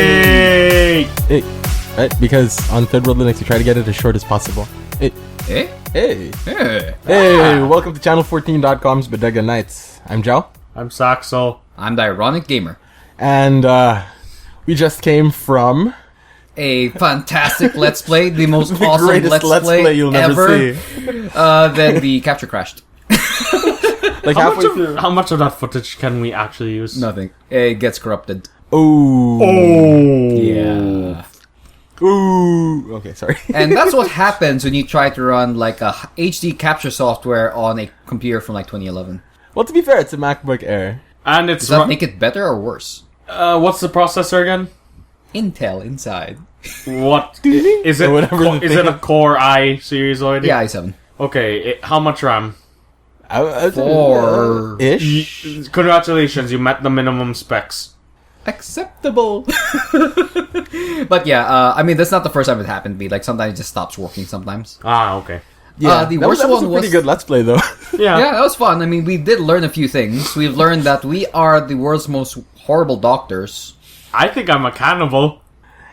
Hey! Hey, right? Because on Third World Linux, we try to get it as short as possible. Hey, Hey? hey, Hey. hey! Welcome to Channel14.com's Bodega Nights. I'm Zhao, I'm Saxo. I'm the Ironic Gamer. and we just came from A fantastic Let's Play, the most the awesome greatest Let's Play you'll ever. never see. Then the capture crashed. Like How halfway through. much of that footage can we actually use? Nothing. It gets corrupted. Ooh. Yeah. Ooh. Okay, sorry. And that's what happens when you try to run like a HD capture software on a computer from like 2011. Well, to be fair, it's a MacBook Air. And it's Does that make it better or worse? what's the processor again? Intel inside. What is it? Or whatever the Is thing it a Core i series already? Yeah, i7. Okay. How much RAM? 4 ish. Congratulations, you met the minimum specs. acceptable. But yeah, I mean that's not the first time it happened to me. Like sometimes it just stops working. Sometimes. Ah, okay. Yeah, the that worst was a one pretty was good Let's Play though. Yeah. Yeah, that was fun. I mean, we did learn a few things. We've learned that we are the world's most horrible doctors. I think I'm a cannibal.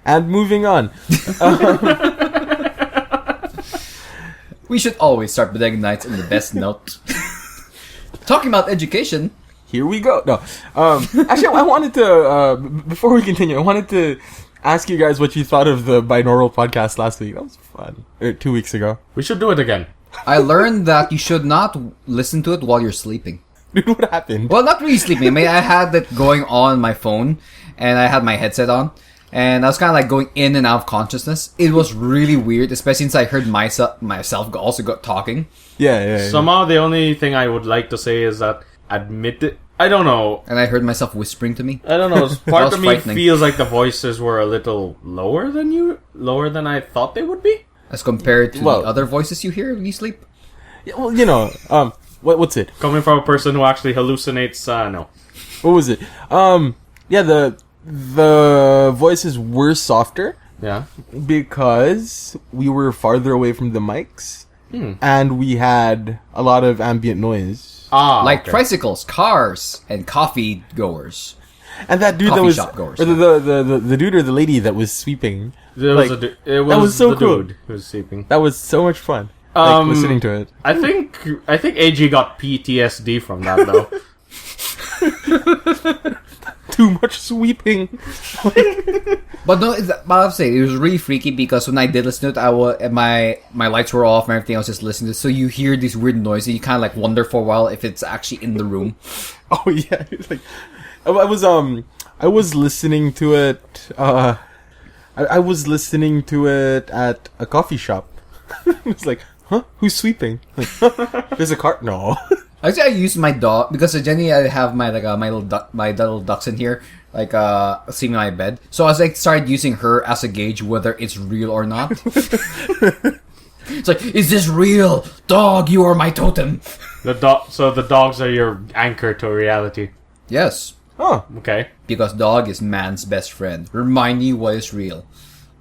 And moving on. We should always start Bodega Nights in the best note. Talking about education. Here we go. No, actually, I wanted to before we continue, I wanted to ask you guys what you thought of the binaural podcast last week. That was fun. 2 weeks ago. We should do it again. I learned that you should not listen to it while you're sleeping. Dude, what happened? Well, not really sleeping. I mean, I had that going on my phone, and I had my headset on, and I was kind of like going in and out of consciousness. It was really weird, especially since I heard myself also got talking. Yeah. Somehow, the only thing I would like to say is that admit it. I don't know. And I heard myself whispering to me. I don't know. Part was of me frightening. feels like the voices were a little lower than I thought they would be. As compared to Well- the other voices you hear when you sleep. Yeah, well, you know, what's it? Coming from a person who actually hallucinates, no. What was it? Yeah, the voices were softer Yeah. because we were farther away from the mics, and we had a lot of ambient noise. Like okay. tricycles, cars, and coffee goers. And that dude Coffee that was, shop goers. or the dude or the lady that was sweeping. It Like, was so the cool. dude who was sleeping. That was so much fun. Listening to it. I think AG got PTSD from that though. Too much sweeping. But no, but I'll say it was really freaky because when I did listen to it, my lights were off and everything. I was just listening to it. So you hear these weird noises. You kind of like wonder for a while if it's actually in the room. Oh yeah, it's like I was listening to it. I was listening to it at a coffee shop. It's like, huh? Who's sweeping? Like, there's a car. No. Actually, I use my dog because generally I have my little ducks in here, like sleeping on my bed. So I was like started using her as a gauge whether it's real or not. It's like, is this real? Dog, you are my totem. So the dogs are your anchor to reality. Yes, Oh, Okay. because dog is man's best friend. Remind you what is real.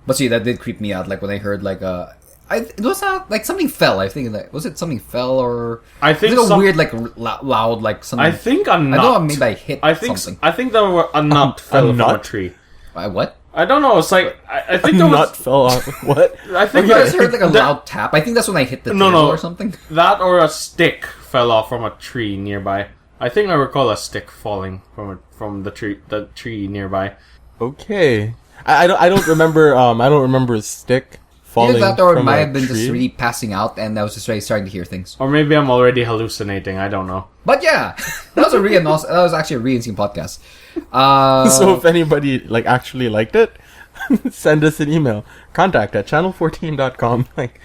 But see, that did creep me out. Like when I heard like it was like something fell. I think like was it something fell or I think was it a weird like loud like something. I think a nut. I know maybe I hit something. I think there were a nut fell from a nut? tree. What? I don't know. It's like I think there nut was fell off. What? I think You guys that- heard like a that- loud tap. I think that's when I hit the No, table no. or something. that or a stick fell off from a tree nearby. I think I recall a stick falling from the tree nearby. Okay. I don't remember. I don't remember a stick falling. Either that or it from might a have been just tree. really passing out and I was just really starting to hear things. Or maybe I'm already hallucinating. I don't know. But yeah, that was actually a really interesting podcast. So if anybody like actually liked it, send us an email. contact@channel14.com. Like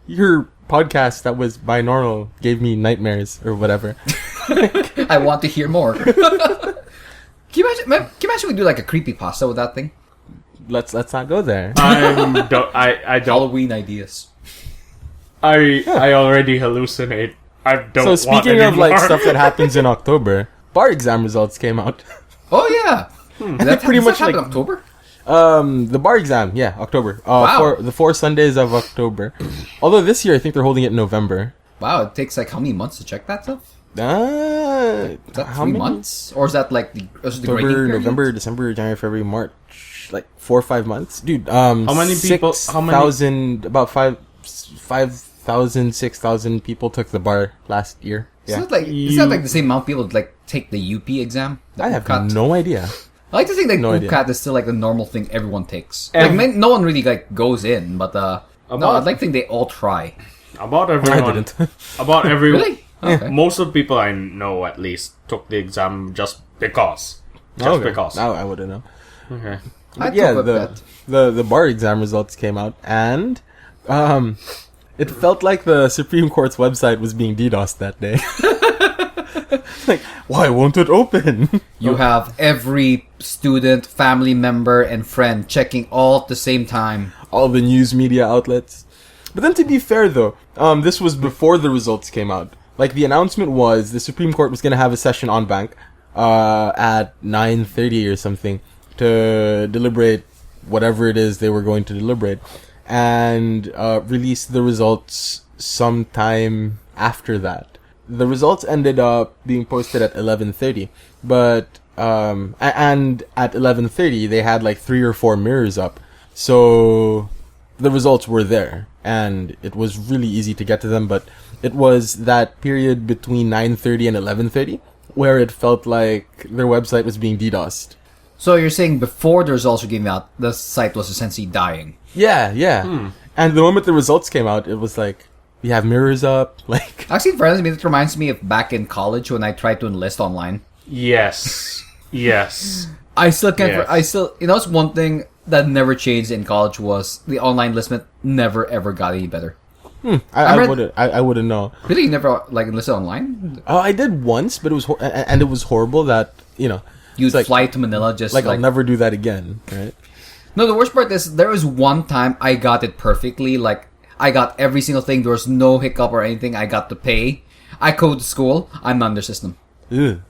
your podcast that was binaural gave me nightmares or whatever. I want to hear more. Can you imagine we do like a creepypasta with that thing? Let's not go there. I don't. Halloween ideas. I already hallucinate. I don't. So want speaking of like anymore. stuff that happens in October, bar exam results came out. Oh yeah, that pretty much happen like- in October. The bar exam, yeah, October. Wow. For the 4 Sundays of October. Although this year I think they're holding it in November. Wow, it takes like how many months to check that stuff? Is that How 3 many months? Or is that like the grading October, period? November, December, January, February, March, like 4 or 5 months, dude. How many people? How many? 6,000, about 5,000, 6,000 people took the bar last year. Is Yeah, that like the same amount of people like take the UP exam? The I have UCAT? no idea. I like to think like no idea. UCAT is still like the normal thing everyone takes. And- Like no one really like goes in, but no, I'd like to think they all try. About I everyone. didn't. About every. Really? Okay. Most of the people I know, at least, took the exam just because. Just because. Now I wouldn't know. Okay. I But yeah, took a bet. the bar exam results came out, and it felt like the Supreme Court's website was being DDoSed that day. Like, why won't it open? You have every student, family member, and friend checking all at the same time. All the news media outlets. But then, to be fair, though, this was before the results came out. Like, the announcement was the Supreme Court was going to have a session on bank at 9:30 or something to deliberate whatever it is they were going to deliberate, and release the results sometime after that. The results ended up being posted at 11:30, but and at 11:30 they had like 3 or 4 mirrors up, so the results were there, and it was really easy to get to them. But it was that period between 9:30 and 11:30 where it felt like their website was being DDoSed. So you're saying before the results were given out, the site was essentially dying. Yeah. And the moment the results came out, it was like, we have mirrors up, like... Actually, for me, it reminds me of back in college when I tried to enlist online. Yes. Yes. I still can't. Yes. I still. You know, it's one thing that never changed in college was the online enlistment never ever got any better. I wouldn't know. Really, you never like enlisted online? I did once, but it was and it was horrible that, you know, You'd like, fly to Manila just like I'll never do that again, right? No, the worst part is there was one time I got it perfectly. Like I got every single thing. There was no hiccup or anything. I got to pay. I code school. I'm on their system. Ugh.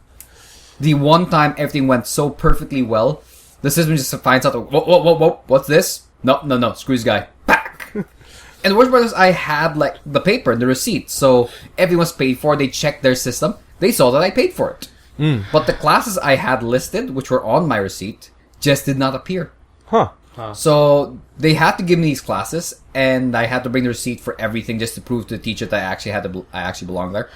The one time everything went so perfectly well, the system just finds out. Whoa! What's this? No. Screw this guy. Back. And the worst part is I had like the paper, the receipt, so everyone's paid for. They checked their system. They saw that I paid for it. But the classes I had listed, which were on my receipt, just did not appear. Huh. So they had to give me these classes, and I had to bring the receipt for everything just to prove to the teacher that I actually belong there.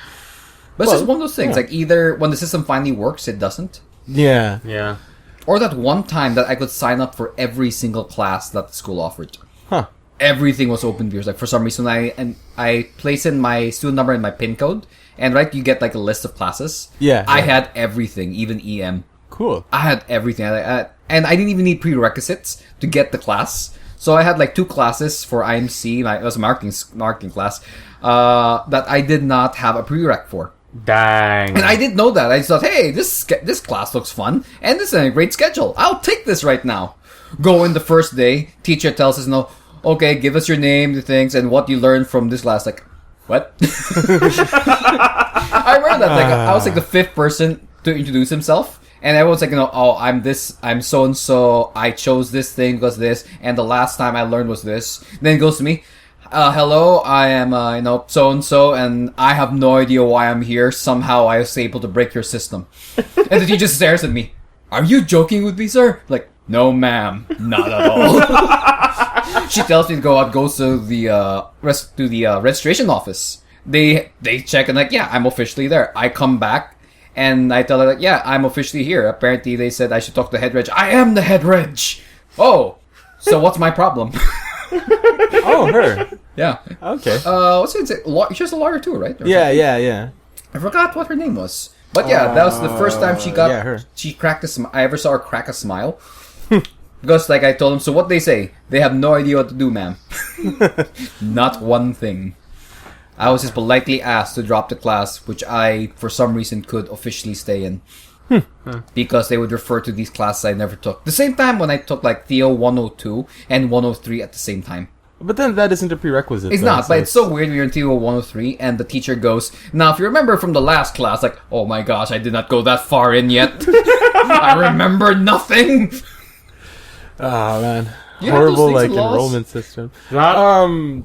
But it's just one of those things. Yeah. Like either when the system finally works, it doesn't, Yeah. Yeah. or that one time that I could sign up for every single class that the school offered. Huh. Everything was open because like for some reason I place in my student number and my pin code, and right you get like a list of classes. Yeah. I had everything, even EM. Cool. I had everything, and I didn't even need prerequisites to get the class. So I had like 2 classes for IMC. It was a marketing class that I did not have a prereq for, Dang. and I didn't know that. I just thought, hey, this class looks fun, and this is a great schedule. I'll take this right now. Go in the first day. Teacher tells us, no, okay, give us your name, the things, and what you learned from this class. Like, what? I remember that. Like, I was like the 5th person to introduce himself. And everyone's like, I'm so and so. I chose this thing because this, and the last time I learned was this. Then it goes to me, hello, I am, so and so, and I have no idea why I'm here. Somehow I was able to break your system. And the teacher stares at me. Are you joking with me, sir? Like, no, ma'am, not at all. She tells me to go out, goes to the registration office. They check and like, yeah, I'm officially there. I come back. And I tell her, like, yeah, I'm officially here. Apparently, they said I should talk to the head reg. I am the head reg! Oh! So what's my problem? Oh, her. Yeah. Okay. What's it say? She's a lawyer too, right? Or Yeah. I forgot what her name was. But yeah, that was the first time she got... yeah, her. She cracked a smile. I ever saw her crack a smile. Because, like, I told them, so what they say? They have no idea what to do, ma'am. Not one thing. I was just politely asked to drop the class, which I, for some reason, could officially stay in. Because they would refer to these classes I never took. The same time when I took, like, Theo 102 and 103 at the same time. But then that isn't a prerequisite. It's though, not, but it's so weird when you're in Theo 103 and the teacher goes, now, if you remember from the last class, like, oh my gosh, I did not go that far in yet. I remember nothing. Oh, man. You have those Horrible, things like, in laws? enrollment system. Not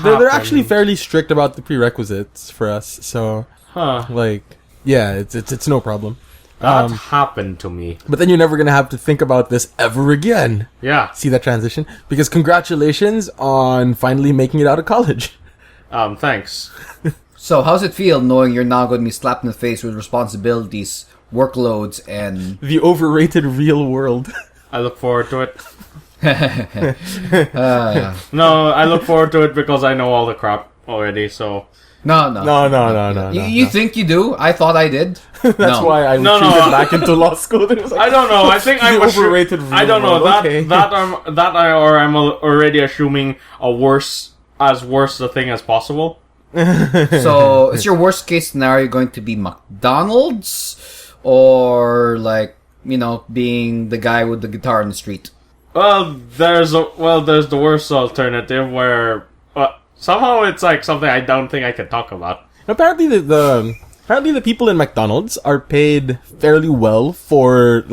They're actually fairly strict about the prerequisites for us, so... Huh. Like, yeah, it's no problem. That happened to me. But then you're never gonna have to think about this ever again. Yeah. See that transition? Because congratulations on finally making it out of college. Thanks. So, how's it feel knowing you're now going to be slapped in the face with responsibilities, workloads, and... The overrated real world. I look forward to it. No, I look forward to it because I know all the crap already, so... No. No. You think you do? I thought I did. That's why I retreated back into law school. It was like, I don't know. I think I'm overrated. I don't know world. Okay. I'm already assuming as worse a thing as possible. So, is your worst case scenario going to be McDonald's? Or, like, being the guy with the guitar in the street? Well, there's the worst alternative where somehow it's like something I don't think I can talk about. Apparently, the people in McDonald's are paid fairly well for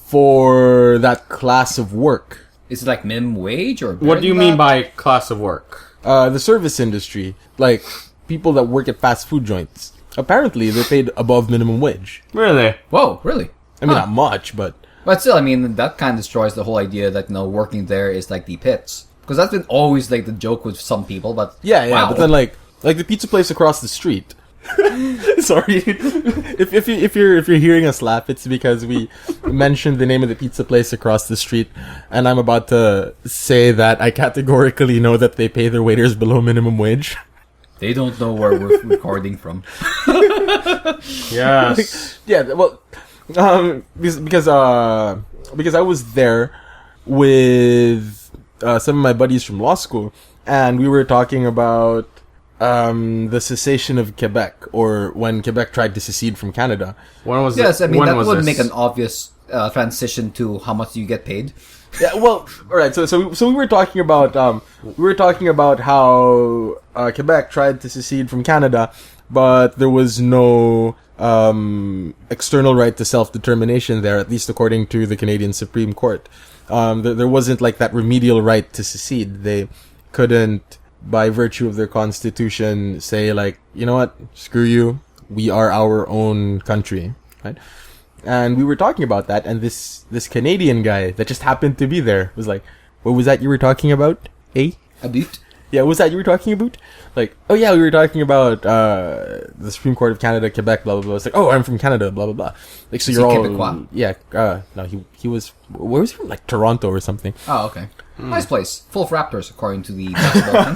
for that class of work. Is it like minimum wage or? What do you mean by class of work? The service industry, like people that work at fast food joints. Apparently, they're paid above minimum wage. Really? Whoa, really? I mean, not much, but still, I mean, that kind of destroys the whole idea that working there is like the pits, because that's been always like the joke with some people. But yeah. wow. But then like the pizza place across the street. Sorry, if you're hearing us laugh, it's because we mentioned the name of the pizza place across the street, and I'm about to say that I categorically know that they pay their waiters below minimum wage. They don't know where we're recording from. Yes. Yeah. Well, because I was there with some of my buddies from law school, and we were talking about the cessation of Quebec, or when Quebec tried to secede from Canada. When was yes, it? I mean, when that was would this? make an obvious transition to how much you get paid. Yeah, well, all right. So we were talking about how Quebec tried to secede from Canada, but there was no external right to self-determination there, at least according to the Canadian Supreme Court. There wasn't like that remedial right to secede. They couldn't, by virtue of their constitution, say like, you know what, screw you, we are our own country, right? And we were talking about that, and this Canadian guy that just happened to be there was like, what was that you were talking about, eh? A bit. Yeah, what was that you were talking about? Like, oh yeah, we were talking about the Supreme Court of Canada, Quebec, blah blah blah. It's like, oh, I'm from Canada, blah blah blah. Like, so you're all Quebecois? Yeah. No, he was, where was he from? Like Toronto or something. Oh, okay. Nice place, full of raptors, according to the basketball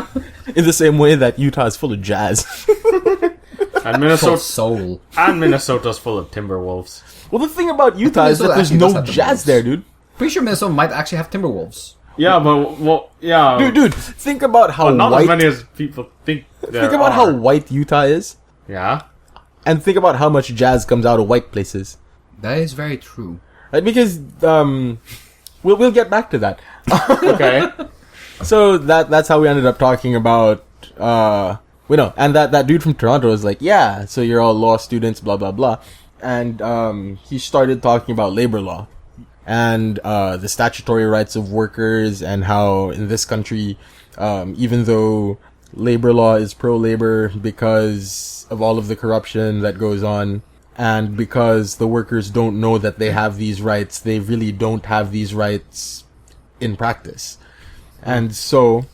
thing. In the same way that Utah is full of jazz. And Full Minnesota of soul. and Minnesota's full of Timberwolves. Well, the thing about Utah is that there's Minnesota actually does no have the jazz Wolves. there, dude. Pretty sure Minnesota might actually have Timberwolves. Yeah, but yeah, Dude, think about how but not white. as many as people think. Think about how white Utah is, Yeah. and think about how much jazz comes out of white places. That is very true. Right? Because we'll get back to that. Okay. So that's how we ended up talking about and that dude from Toronto was like, yeah, so you're all law students, blah blah blah, and he started talking about labor law and the statutory rights of workers, and how in this country, even though labor law is pro-labor because of all of the corruption that goes on, and because the workers don't know that they have these rights, they really don't have these rights in practice. And so,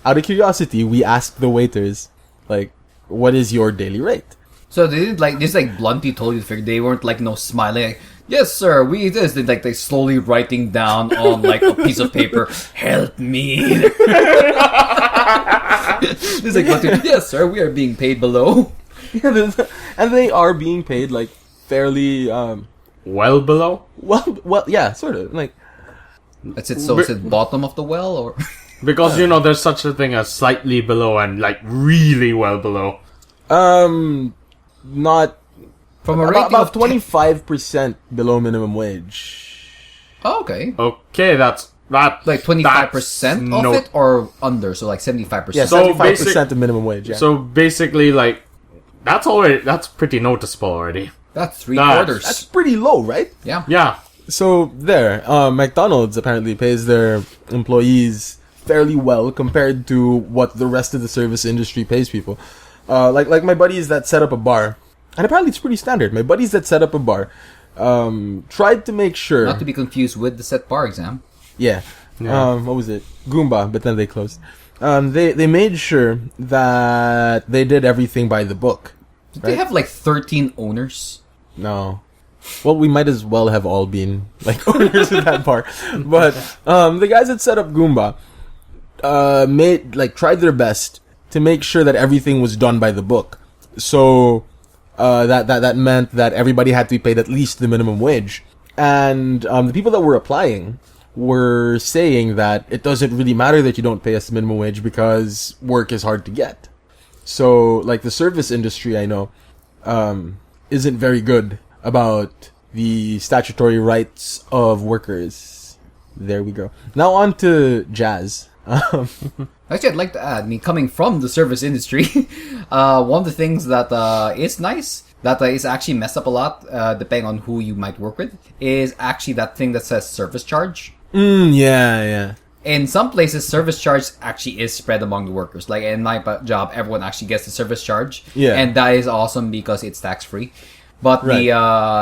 out of curiosity, we asked the waiters, like, what is your daily rate? So they didn't just bluntly told you the figure. They weren't smiling. Like, yes, sir, we this. They slowly writing down on a piece of paper. Help me. It's bluntly, yes, sir, we are being paid below. Yeah, and they are being paid fairly Well below. well, yeah, sort of That's it. So is it bottom of the well or? Because there's such a thing as slightly below and really well below. Not From a rating about of 25% below minimum wage. Oh, okay. Okay, that's 25% of it or under, so 75%. Yeah, So 75% of minimum wage. Yeah. So basically, that's pretty noticeable already. That's three That's- quarters. that's pretty low, right? Yeah. Yeah. So there, McDonald's apparently pays their employees fairly well compared to what the rest of the service industry pays people. Like my buddies that set up a bar, and apparently it's pretty standard. My buddies that set up a bar tried to make sure, Not to be confused with the set bar exam. yeah. What was it? Goomba, but then they closed. They made sure that they did everything by the book. Did they have like 13 owners? No. Well, we might as well have all been like owners of that bar. But the guys that set up Goomba tried their best to make sure that everything was done by the book. So that meant that everybody had to be paid at least the minimum wage. And the people that were applying were saying that it doesn't really matter that you don't pay us the minimum wage because work is hard to get. So, like, the service industry, I know, isn't very good about the statutory rights of workers. There we go. Now on to jazz. Actually, I'd like to add, coming from the service industry, one of the things that is nice, that is actually messed up a lot, depending on who you might work with, is actually that thing that says service charge. Yeah. In some places, service charge actually is spread among the workers. Like in my job, everyone actually gets the service charge. Yeah. And that is awesome because it's tax-free. But Right. the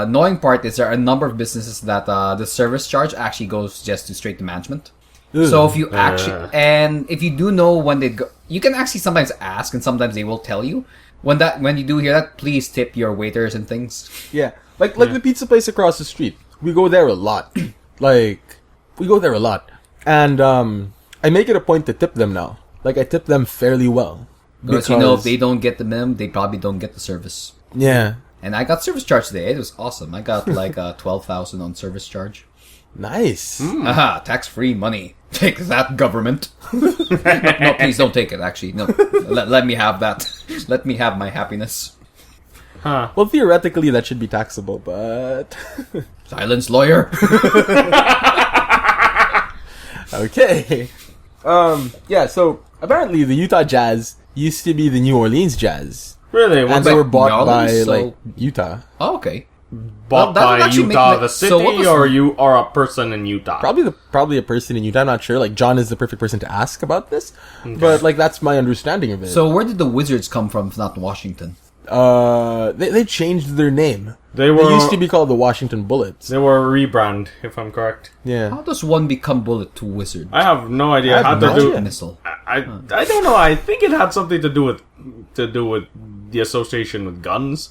annoying part is there are a number of businesses that the service charge actually goes just straight to management. So if you and if you do know when they go, you can actually sometimes ask and sometimes they will tell you. When you do hear that, please tip your waiters and things. Yeah. Like the pizza place across the street. We go there a lot. We go there a lot. And I make it a point to tip them now. Like, I tip them fairly well. Because if they don't get the minimum, they probably don't get the service. Yeah. And I got service charge today. It was awesome. I got like 12,000 on service charge. Nice. Aha, tax-free money. Take that, government. No, please don't take it, actually. No, let me have that. Let me have my happiness. Huh. Well, theoretically, that should be taxable, but... Silence, lawyer. Okay. Yeah, so apparently the Utah Jazz used to be the New Orleans Jazz. Really? And What's they that? were bought by, New Orleans, like, Utah. Oh, okay. Bought that would by actually Utah, make- the so city, what was- or you are a person in Utah? Probably a person in Utah, I'm not sure. Like, John is the perfect person to ask about this. But, like, that's my understanding of it. So where did the Wizards come from if not Washington? They changed their name. They They were used to be called the Washington Bullets. They were a rebrand, if I'm correct. Yeah. How does one become bullet to wizard? I have no idea I have how no to do. idea. Missile. I don't know. I think it had something to do with the association with guns.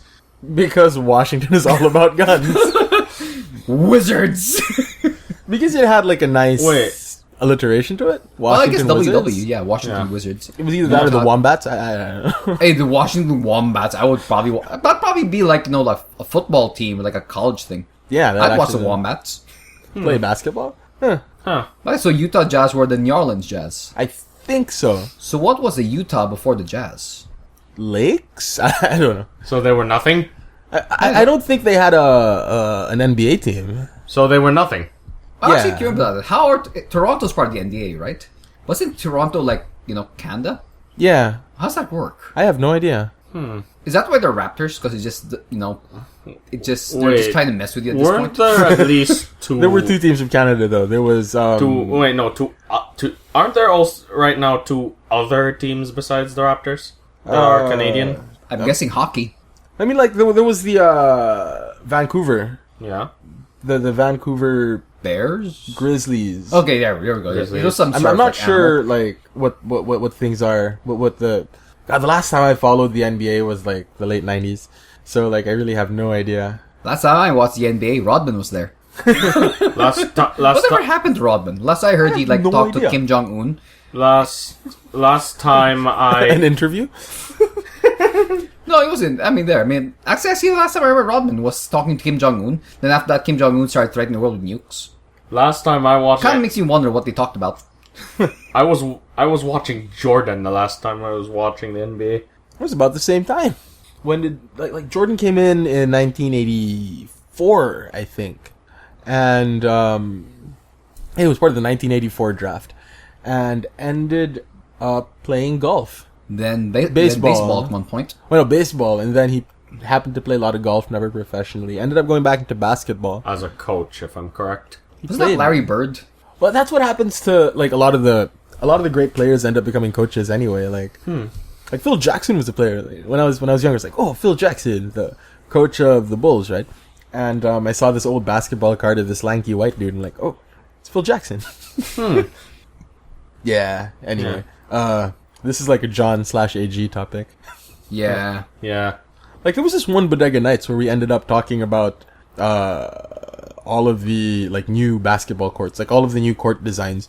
Because Washington is all about guns. Wizards! Because it had, like, a nice alliteration to it. Well, I guess Washington WW, Wizards. yeah, Washington Yeah. Wizards. It was either that or the Wombats. I don't know. Hey, the Washington Wombats, that'd probably be like, like a football team, like a college thing. Yeah, that I'd watch the actually- Wombats. Play basketball? Huh. Huh. Right, so Utah Jazz were the New Orleans Jazz. I think so. So what was the Utah before the Jazz? Lakes? I don't know. So they were nothing. I don't think they had an NBA team. So they were nothing. I'm actually Yeah. curious about that. How are Toronto's part of the NBA, right? Wasn't Toronto like, Canada? Yeah, How's that work? I have no idea. Is that why they're Raptors? Because it's just, they're just Wait. trying to mess with you at this Weren't point. there at least two? There were two teams from Canada, though. There was Two. Aren't there also right now two other teams besides the Raptors that are Canadian? I'm guessing hockey. I mean, like there was the Vancouver, Yeah. the Vancouver Bears? Grizzlies. Okay, there we go. Grizzlies. It was some I'm sort of, not like, sure like what things are. What the God, the last time I followed the NBA was like the late '90s, so like I really have no idea. Last time I watched the NBA, Rodman was there. Last Whatever happened to Rodman? Last I heard, he like no talked idea. to Kim Jong Un. last time An I interview? No, he wasn't. Actually, I see the last time I remember Rodman was talking to Kim Jong Un. Then after that, Kim Jong Un started threatening the world with nukes. watched Kind of it, makes you wonder what they talked about. I was watching Jordan the last time I was watching the NBA. It was about the same time. When did like Jordan came in 1984, I think, and it was part of the 1984 draft, and ended up playing golf. Then Baseball. baseball at one point. Well, no, baseball, and then he happened to play a lot of golf, never professionally. Ended up going back into basketball. As a coach, if I'm correct. Wasn't that Larry Bird? Well, that's what happens to like a lot of the a lot of the great players end up becoming coaches anyway. Like Phil Jackson was a player when I was younger. It's like, oh, Phil Jackson, the coach of the Bulls, right? And I saw this old basketball card of this lanky white dude, and like, oh, it's Phil Jackson. Yeah. Anyway, this is like a John/AG topic. Yeah. Yeah. Like there was this one Bodega Nights where we ended up talking about all of the like new basketball courts, like all of the new court designs,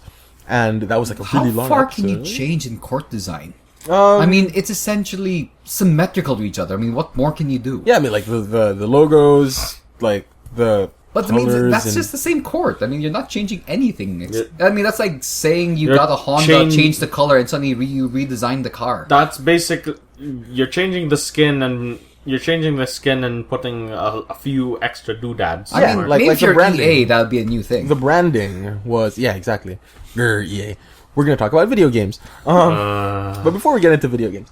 and that was like a really long. How far can episode. you change in court design? I mean, it's essentially symmetrical to each other. I mean, what more can you do? Yeah, I mean, like the logos, like the But I mean, colors that's and- just the same court. I mean, you're not changing anything. Yeah. I mean, that's like saying you You're got a Honda, changed the color, and suddenly you redesigned the car. That's basically you're changing the skin and putting a few extra doodads. I Yeah, mean, like- maybe like if the you're branding. EA, that would be a new thing. The branding was exactly. EA. We're gonna talk about video games. But before we get into video games,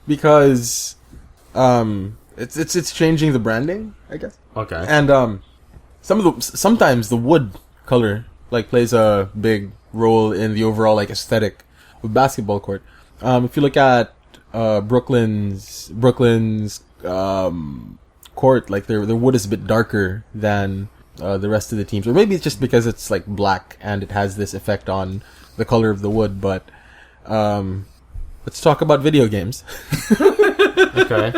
because it's changing the branding, I guess. Okay. And sometimes the wood color like plays a big role in the overall like aesthetic of basketball court. If you look at Brooklyn's court, like their wood is a bit darker than the rest of the teams, or maybe it's just because it's like black and it has this effect on the color of the wood. But let's talk about video games. Okay.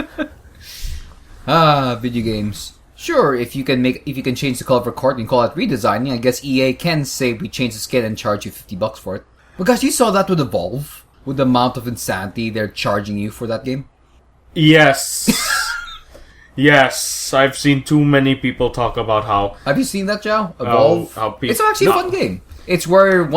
Video games. Sure, if you can change the color of a court and call it redesigning, I guess EA can say we change the skin and charge you $50 for it. But guys, you saw that with Evolve, with the amount of insanity they're charging you for that game. Yes. Yes, I've seen too many people talk about how Have you seen that, Joe? Evolve. It's actually a fun game. It's where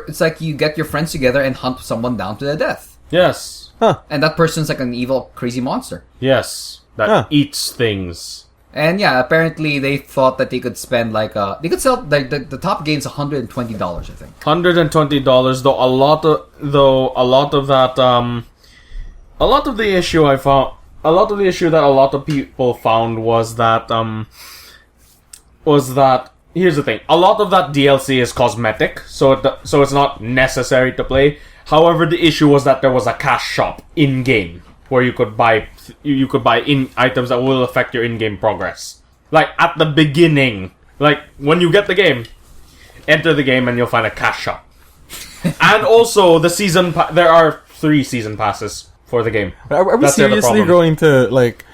it's like you get your friends together and hunt someone down to their death, yes, and that person's like an evil, crazy monster. yes, that eats things. And yeah, apparently they thought that they could spend they could sell the top game's $120, I think. $120, though. A lot of the issue that a lot of people found was that here's the thing. A lot of that DLC is cosmetic, so it's not necessary to play. However, the issue was that there was a cash shop in game where you could buy in items that will affect your in-game progress. Like at the beginning, like when you get the game, enter the game and you'll find a cash shop. And also the there are 3 season passes for the game. Are we That's the other seriously problem. going to like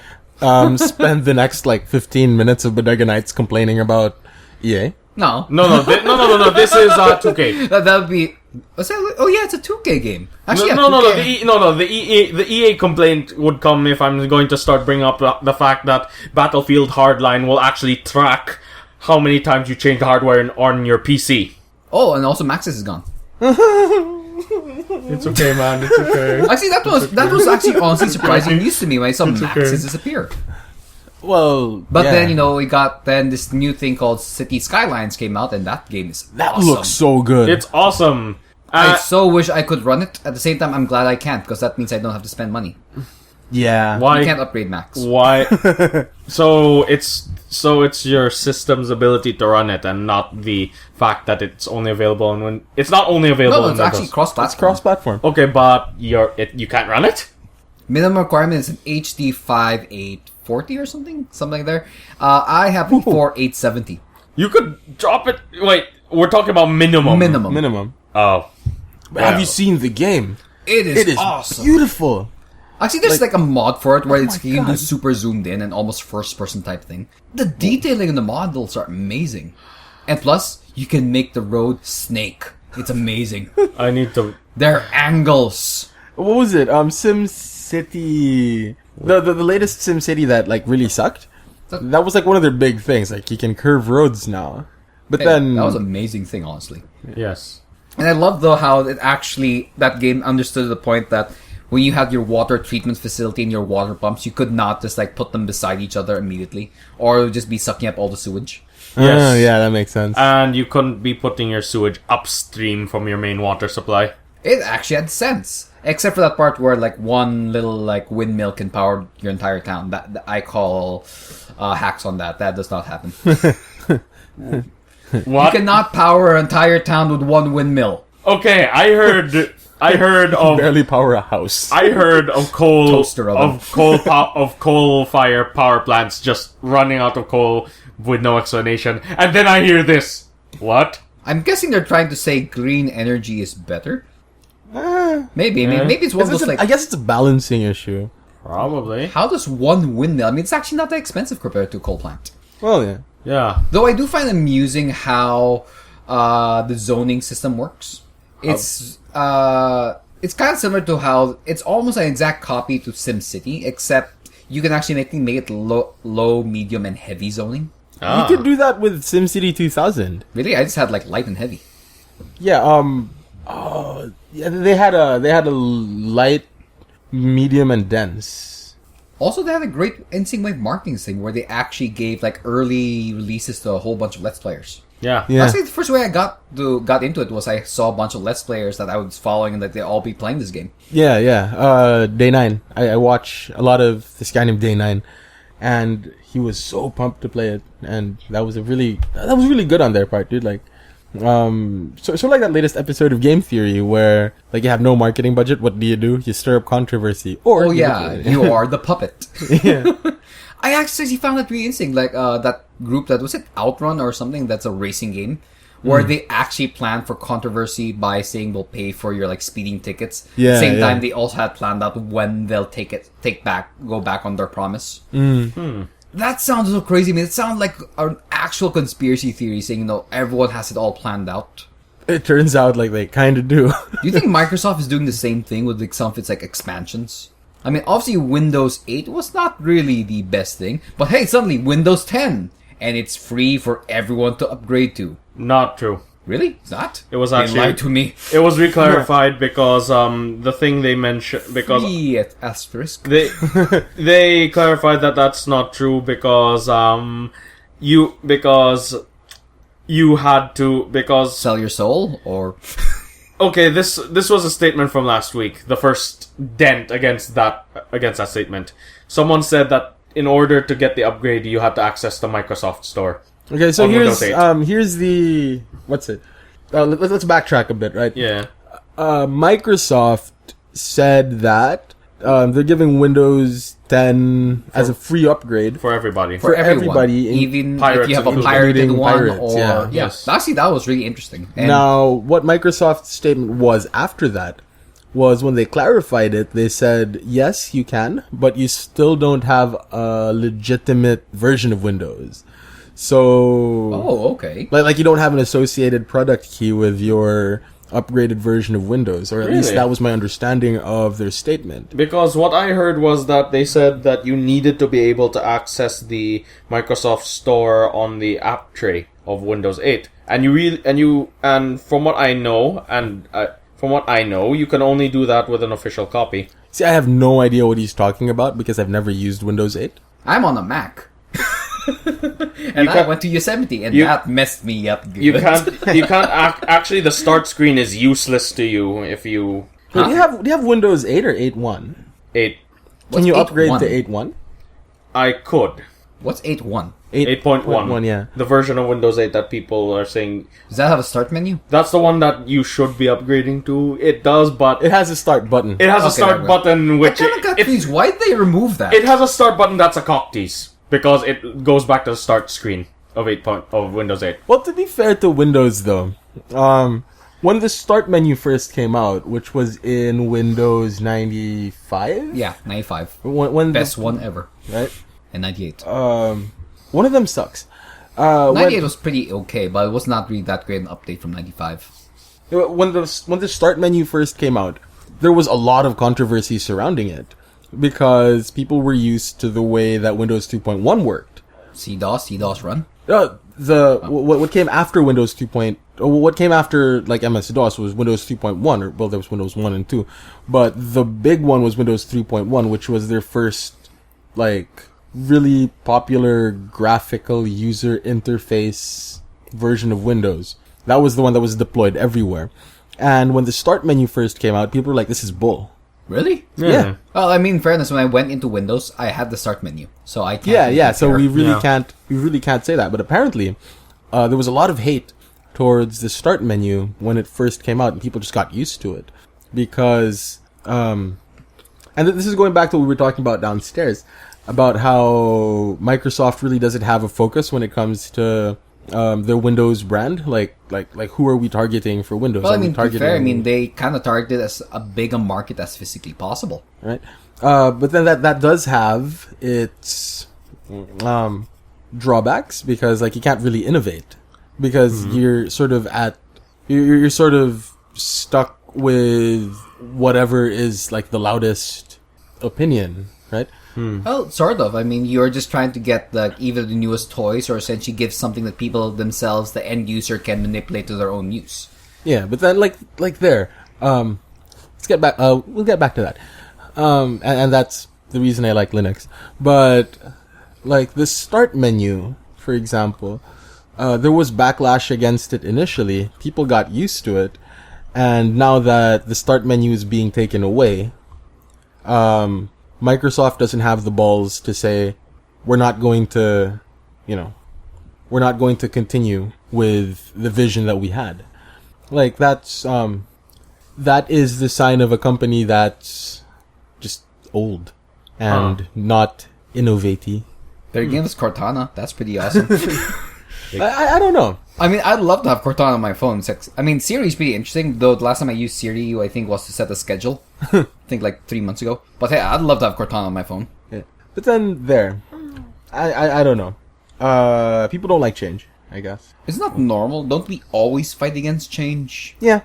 spend the next like 15 minutes of Bodega Nights complaining about EA? No. No. This is 2K. That would be. Oh yeah, it's a 2K game. Actually, No. 2K. The EA complaint would come if I'm going to start bringing up the fact that Battlefield Hardline will actually track how many times you change the hardware on your PC. Oh, and also Maxis is gone. It's okay, man. It's okay. Actually, that was actually honestly surprising news to me when I saw Maxis disappear. Well, But yeah. then we got this new thing called City Skylines came out, and that game is that awesome. looks so good. It's awesome. I so wish I could run it. At the same time, I'm glad I can't, because that means I don't have to spend money. yeah. Why? You can't upgrade Max. Why? So it's your system's ability to run it, and not the fact that it's only available on it's not only available. No, on it's actually Windows. cross-platform. It's cross-platform. Okay, but you can't run it. Minimum requirement is an HD 5840 or something like there. I have it for 870. You could drop it. Wait, we're talking about minimum. Minimum. Oh, But have you seen the game? It It is awesome. beautiful. Actually, there's like a mod for it where my you can do God. super zoomed in and almost first-person type thing. The detailing in the models are amazing. And plus, you can make the road snake. It's amazing. I need to. Their angles. What was it? Sim City. The latest Sim City that like really sucked. That was like one of their big things. Like you can curve roads now. But then That was an amazing thing, honestly. Yes. And I love though how that game understood to the point that when you had your water treatment facility and your water pumps, you could not just like put them beside each other immediately, or it would just be sucking up all the sewage. Yes. yeah, that makes sense. And you couldn't be putting your sewage upstream from your main water supply. It actually had sense, except for that part where like one little like windmill can power your entire town. That I call hacks on that. That does not happen. You What? cannot power an entire town with one windmill. Okay, I heard of Barely power a house. I heard of Toaster oven. coal fire power plants just running out of coal with no explanation, and then I hear this. What? I'm guessing they're trying to say green energy is better. Maybe. I mean, Yeah. maybe it's one of It's those a- like. I guess it's a balancing issue. Probably. How does one windmill? I mean, it's actually not that expensive compared to a coal plant. Well, yeah. Yeah. Though I do find amusing how the zoning system works. It's kind of similar to how it's almost an exact copy to SimCity, except you can actually make it low, medium, and heavy zoning. Ah. You could do that with SimCity 2000. Really, I just had like light and heavy. Yeah. Yeah. They had a light, medium, and dense. Also, they had a great Instinct Wave marketing thing where they actually gave like early releases to a whole bunch of Let's Players. Yeah. Yeah. Actually, the first way I got into it was I saw a bunch of Let's Players that I was following and that they all be playing this game. Yeah, yeah. Day 9. I watch a lot of this guy named Day 9, and he was so pumped to play it, and that was really good on their part, dude. Like, so like that latest episode of Game Theory where like you have no marketing budget. What do? You stir up controversy, or Oh yeah, you are the puppet. yeah. I actually found that really interesting. Like that group that was it Outrun or something. That's a racing game where they actually planned for controversy by saying we'll pay for your like speeding tickets. Yeah, Same yeah. time, they also had planned out when they'll go back on their promise. That sounds so crazy. I mean, it sounds like an actual conspiracy theory saying everyone has it all planned out. It turns out like they kind of do. Do you think Microsoft is doing the same thing with like some of its like expansions? I mean, obviously Windows 8 was not really the best thing, but hey, suddenly Windows 10, and it's free for everyone to upgrade to. Not true. Really? It's not? It was They actually- lied to me. It was reclarified because the thing they mentioned because Free at asterisk. they clarified that that's not true because you had to because Sell your soul, or okay, this was a statement from last week. The first dent against that statement. Someone said that in order to get the upgrade, you had to access the Microsoft Store. Okay, so On here's Windows 8. here's the what's it? Let's backtrack a bit, right? Yeah. Microsoft said that they're giving Windows 10 as a free upgrade. For everybody. for everyone. everybody, Even pirates if you have a included. pirated Including one, pirates, or yeah. Yes. Actually, that was really interesting. And Now, what Microsoft's statement was after that was when they clarified it, they said, yes, you can, but you still don't have a legitimate version of Windows. So, oh, okay. like you don't have an associated product key with your upgraded version of Windows, or at least Really? that was my understanding of their statement. Because what I heard was that they said that you needed to be able to access the Microsoft Store on the app tray of Windows 8, and from what I know, you can only do that with an official copy. See, I have no idea what he's talking about because I've never used Windows 8. I'm on a Mac. And I can't- went to Yosemite, and you- that messed me up good. You can't actually the start screen is useless to you if you Wait, do you have Windows 8 or 8.1? 8. Can you What's upgrade 8.1? to 8.1? I could. What's 8.1? 8.1. Yeah. The version of Windows 8 that people are saying Does that have a start menu? that's the one that you should be upgrading to. It does, but It has a start button. it has a Okay, start there we go. button I which kind of got confused. Why did they remove that? it has a start button that's a cock tease because it goes back to the start screen of of Windows 8. Well, to be fair to Windows, though, when the start menu first came out, which was in Windows 95, Yeah, 95. when Best one ever. right? And 98. One of them sucks. 98 was pretty okay, but it was not really that great an update from 95. When the start menu first came out, there was a lot of controversy surrounding it because people were used to the way that Windows 2.1 worked. CDOS run. What came after Windows 2. What came after like MS DOS was Windows 2.1, or well, there was Windows 1 and 2, but the big one was Windows 3.1, which was their first like really popular graphical user interface version of Windows. That was the one that was deployed everywhere. And when the start menu first came out, people were like, "This is bull." Really? Yeah. Well, I mean, in fairness, when I went into Windows, I had the start menu, so I can't. Yeah. So compare. we really Yeah. can't say that. But apparently, there was a lot of hate towards the start menu when it first came out, and people just got used to it because, and this is going back to what we were talking about downstairs about how Microsoft really doesn't have a focus when it comes to their Windows brand. Like who are we targeting for Windows? Well, I Are we mean, to be fair, I mean, they kind of targeted as a big a market as physically possible. right? But then that does have its drawbacks because like you can't really innovate because you're sort of you're sort of stuck with whatever is like the loudest opinion, right? Well, sort of. I mean, you're just trying to get either the newest toys or essentially give something that people themselves, the end user, can manipulate to their own use. Yeah, but then like there, let's get back. We'll get back to that. And that's the reason I like Linux. But like the start menu, for example, there was backlash against it initially. People got used to it, and now that the start menu is being taken away, Microsoft doesn't have the balls to say we're not going to continue with the vision that we had. Like that is the sign of a company that's just old and not innovative. Their game is Cortana. That's pretty awesome. I don't know. I mean, I'd love to have Cortana on my phone. I mean, Siri's pretty interesting, though the last time I used Siri, I think, was to set the schedule. I think like 3 months ago. But hey, I'd love to have Cortana on my phone. Yeah. But then there, I don't know. People don't like change, I guess. It's not normal. Don't we always fight against change? Yeah.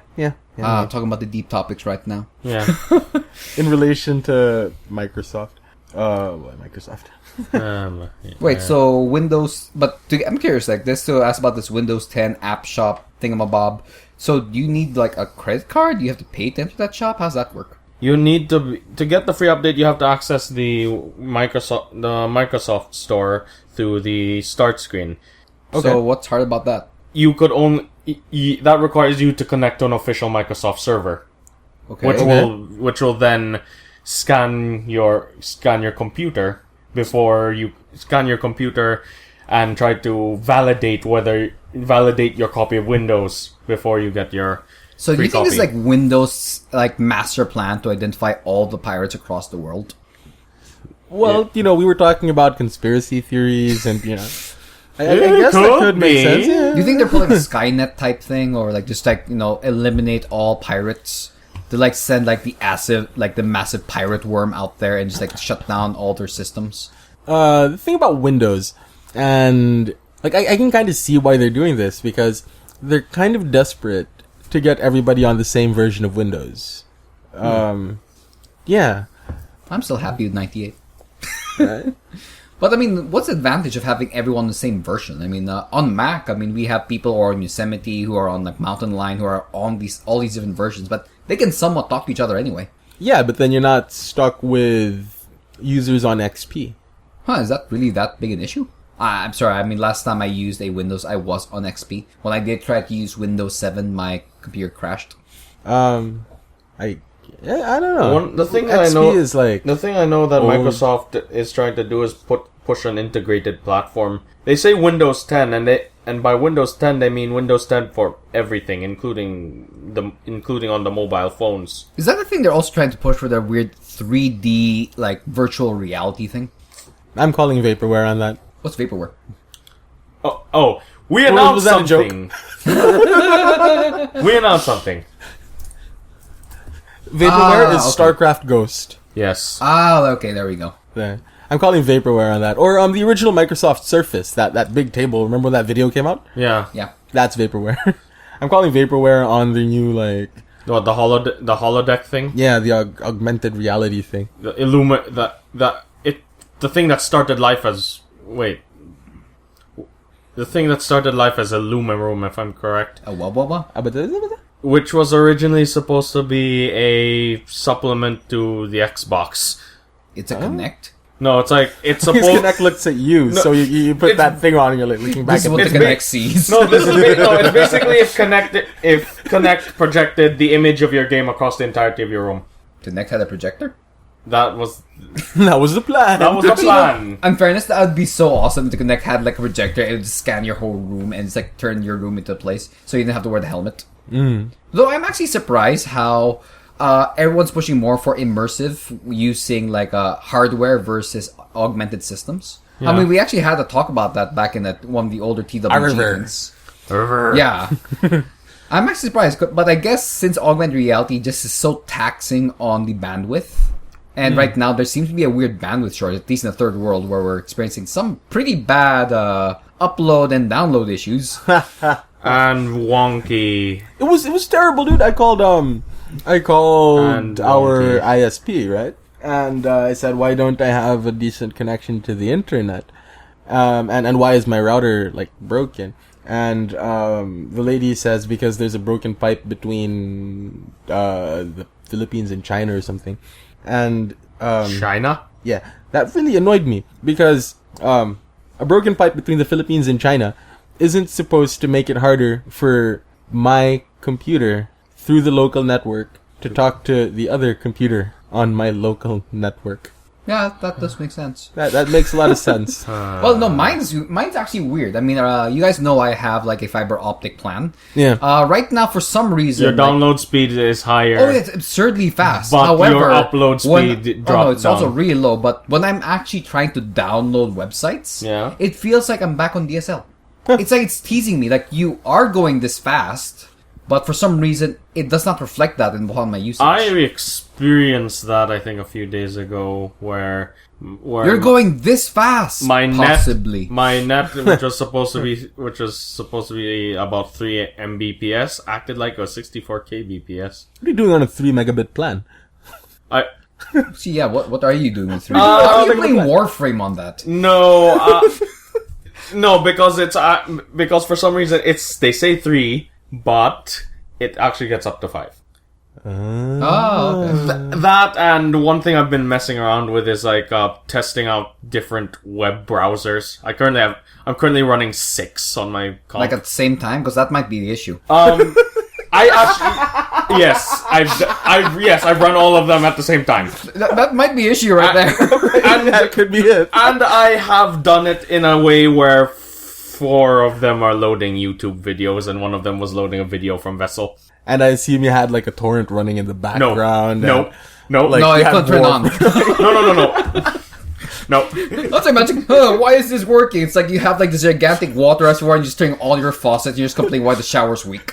Talking about the deep topics right now. Yeah. In relation to Microsoft. Microsoft. Wait, so Windows... I'm curious, like, this to ask about this Windows 10 app shop thingamabob. So, do you need, like, a credit card? Do you have to pay to enter that shop? How's that work? You need to get the free update. You have to access the Microsoft store through the start screen. Okay. So, what's hard about that? You could only that requires you to connect to an official Microsoft server, Okay. which will then scan your computer before you scan your computer and try to validate your copy of Windows before you get your So, do free you think copy. it's like Windows like master plan to identify all the pirates across the world? Well, we were talking about conspiracy theories and, I guess that could make be. sense. Yeah. Do you think they're pulling a Skynet type thing, or like just like eliminate all pirates to like send like the massive pirate worm out there and just like shut down all their systems? The thing about Windows, and like I can kind of see why they're doing this because they're kind of desperate to get everybody on the same version of Windows. Yeah. I'm still happy with 98. Right? But I mean, what's the advantage of having everyone the same version? I mean, on Mac, I mean, we have people who are on Yosemite, who are on like Mountain Lion, who are on all these different versions, but they can somewhat talk to each other anyway. Yeah, but then you're not stuck with users on XP. Is that really that big an issue? I'm sorry. I mean, last time I used a Windows, I was on XP. When I did try to use Windows 7, my computer crashed. I don't know. The thing XP that I know is like the thing I know that old. Microsoft is trying to do is push an integrated platform. They say Windows 10, and by Windows 10 they mean Windows 10 for everything, including on the mobile phones. Is that the thing they're also trying to push for their weird 3D like virtual reality thing? I'm calling vaporware on that. What's vaporware? Oh, we announced was that a joke? something. We announced something. Vaporware is okay. StarCraft Ghost. Yes. Okay, there we go. There. I'm calling vaporware on that. Or the original Microsoft Surface, that big table. Remember when that video came out? Yeah. Yeah. That's vaporware. I'm calling vaporware on the new like What, the holodeck thing? yeah, the augmented reality thing. The thing that started life as the thing that started life as a Luma room, if I'm correct. A what? Which was originally supposed to be a supplement to the Xbox. It's a Connect. No, it's His supposed. Kinect looks at you, so you put that thing on and you're like looking back This is at what the It's Connect sees. No, it's basically if Connect projected the image of your game across the entirety of your room. Connect had a projector? That was That was the plan. that was the Actually, plan. in fairness, that would be so awesome to connect had like a projector. It would scan your whole room and it's like turn your room into a place, so you didn't have to wear the helmet. Though I'm actually surprised how everyone's pushing more for immersive using like hardware versus augmented systems. I mean, we actually had a talk about that back in one of the older TWG things. Yeah. I'm actually surprised, but I guess since augmented reality just is so taxing on the bandwidth, and right now there seems to be a weird bandwidth shortage, at least in the third world, where we're experiencing some pretty bad upload and download issues. And wonky. It was terrible, dude. I called And our wonky. ISP, right? And I said, why don't I have a decent connection to the internet? And why is my router like broken? And the lady says because there's a broken pipe between the Philippines and China or something. And China? yeah, that really annoyed me because a broken pipe between the Philippines and China isn't supposed to make it harder for my computer through the local network to talk to the other computer on my local network. Yeah, that does make sense. That makes a lot of sense. Well, no, mine's actually weird. I mean, you guys know I have like a fiber optic plan. Yeah. Right now, for some reason, Your download speed is higher. oh, it's absurdly fast. But However, your upload speed dropped no, it's also down. really low. But when I'm actually trying to download websites, Yeah. it feels like I'm back on DSL. It's like it's teasing me. Like you are going this fast, but for some reason it does not reflect that upon my usage. I experienced that I think a few days ago where You're going this fast. my possibly. net which was supposed to be about 3 Mbps acted like a 64 kbps. What are you doing on a 3 megabit plan? I See, yeah. What are you doing with 3? Uh, How are you playing Warframe on that? no no because it's because for some reason they say 3 but it actually gets up to 5. Oh, okay. That and one thing I've been messing around with is like coming out different web browsers. I'm currently running 6 on my comp. Like at the same time, because that might be the issue. I actually I've run all of them at the same time. That might be the issue right there. And That could be it. and I have done it in a way where 4 of them are loading YouTube videos and one of them was loading a video from Vessel. And I assume you had like a torrent running in the No, background. no, and, no, Like, No, you it had couldn't turn on. No. Let's imagine, why is this working? It's like you have like this gigantic water reservoir and you just turn all your faucets and you just complain why the shower's weak.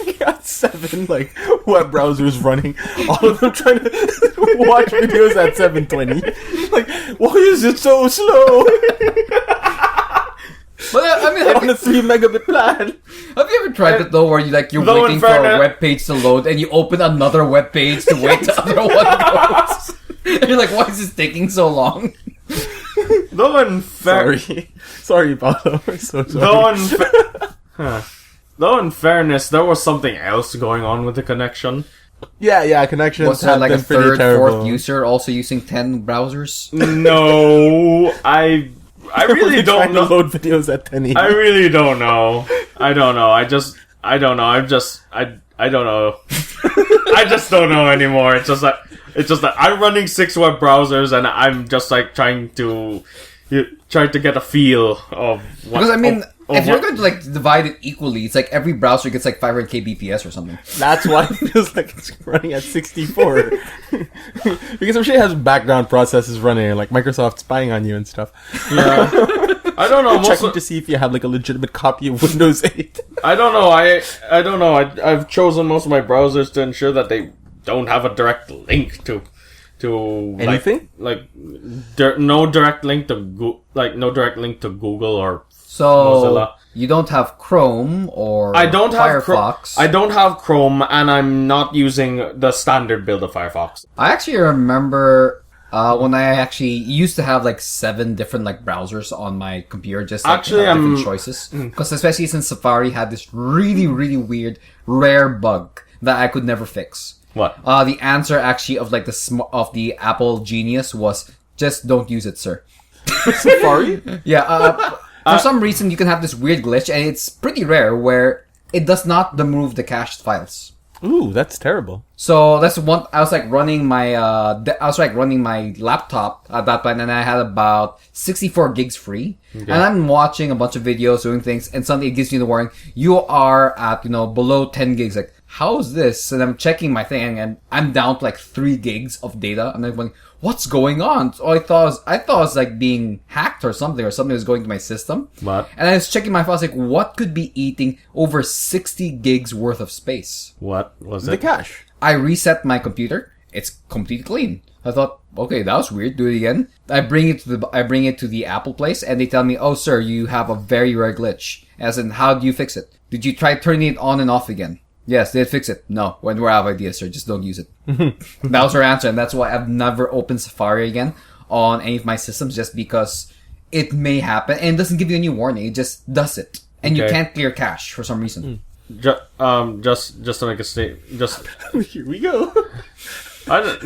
You got 7 like web browsers running, all of them trying to watch videos at 720. Like, why is it so slow But I mean, on a 3 megabit plan? have you ever tried it though, where you're Though waiting in for a fairness- web page to load and you open another web page to wait the other one goes? And you're like, why is this taking so long? Though in Sorry, Paolo. I'm so sorry. Though in fairness, there was something else going on with the connection. Yeah, connections Was there have like a been pretty third, terrible. fourth user also using 10 browsers? No, I really don't trying know. to load videos at 1080. I really don't know. I don't know. I don't know. I just don't know anymore. It's just that I'm running 6 web browsers and I'm just like trying to get a feel of what. Because I mean, of if you're what- going to like divide it equally, it's like every browser gets like 500 kbps or something. That's why it feels like it's running at 64. Because I'm sure it has background processes running, like Microsoft spying on you and stuff. yeah. I don't know. Checking to see if you have like a legitimate copy of Windows 8. I don't know. I don't know. I've chosen most of my browsers to ensure that they don't have a direct link to Anything? no direct link to no direct link to Google or So Mozilla. you don't have Chrome or I don't have Firefox. I don't have Chrome, and I'm not using the standard build of Firefox. I actually remember when I actually used to have like 7 different like browsers on my computer, just like Actually, different choices. Because especially since Safari had this really, really weird, rare bug that I could never fix. What? The answer actually of like of the Apple Genius was just don't use it, sir. Safari? Yeah. For some reason, you can have this weird glitch, and it's pretty rare where it does not remove the cached files. Ooh, that's terrible. So that's one. I was like running my laptop at that point, and I had about 64 gigs free. Okay. And I'm watching a bunch of videos, doing things, and suddenly it gives me the warning: you are at below 10 gigs. Like, how is this? And I'm checking my thing, and I'm down to like 3 gigs of data. And I'm wondering, what's going on? So I thought it was like being hacked or something was going to my system. What? And I was checking my files, like, what could be eating over 60 gigs worth of space? What was it? The cache. I reset my computer. It's completely clean. I thought, okay, that was weird. Do it again. I bring it to the Apple place, and they tell me, "Oh, sir, you have a very rare glitch." As in, how do you fix it? Did you try turning it on and off again? Yes, they fix it. No, when we're out of ideas, sir, just don't use it. That was her answer, and that's why I've never opened Safari again on any of my systems, just because it may happen, and it doesn't give you any warning. It just does it, and you can't clear cache for some reason. Just to make a statement. Just Here we go. what?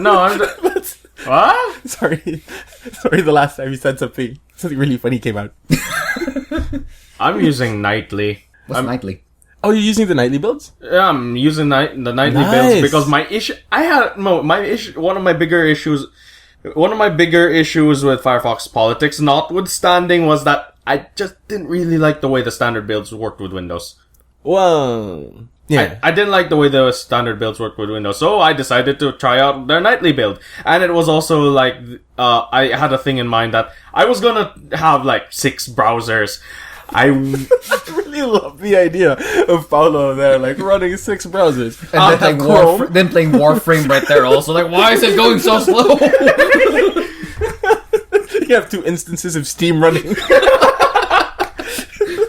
Sorry, the last time you said something really funny came out. I'm using Nightly. What's Nightly? Oh, you're using the nightly builds? Yeah, I'm using the Nightly Nice. builds because one of my bigger issues with Firefox politics, notwithstanding, was that I just didn't really like the way the standard builds worked with Windows. Well, yeah. I didn't like the way the standard builds worked with Windows, so I decided to try out their Nightly build. And it was also like, I had a thing in mind that I was gonna have like 6 browsers. I really love the idea of Paulo there, like running 6 browsers. And then playing Warframe right there also. Like, why is it going so slow? You have 2 instances of Steam running.